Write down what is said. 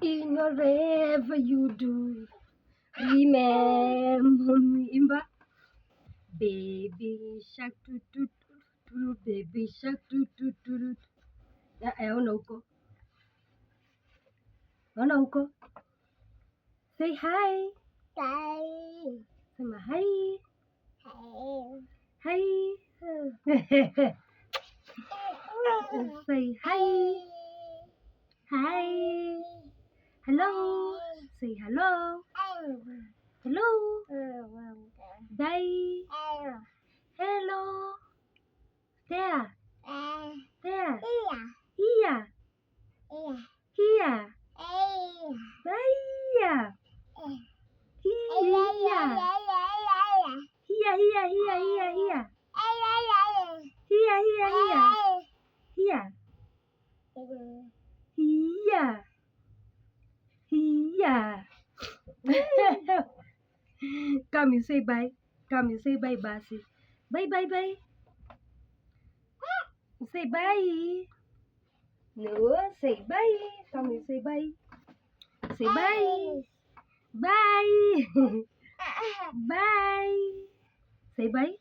In whatever you do, remember me. Imba. Baby shark toot toot toot toot, baby shark toot toot toot. Ona huko. Ona huko. Say hi. Sema hi. Hi. Say hi. Hi. Hello. Say hello. Hello. Bye. Hello. There. There. Here. Here. Bye. Here. Here. Here. Here. Here. Come, you say bye. Come, you say bye, Basi. Bye. You say bye. No, say bye. Come, you say bye. Say bye. Bye. Bye. Say bye.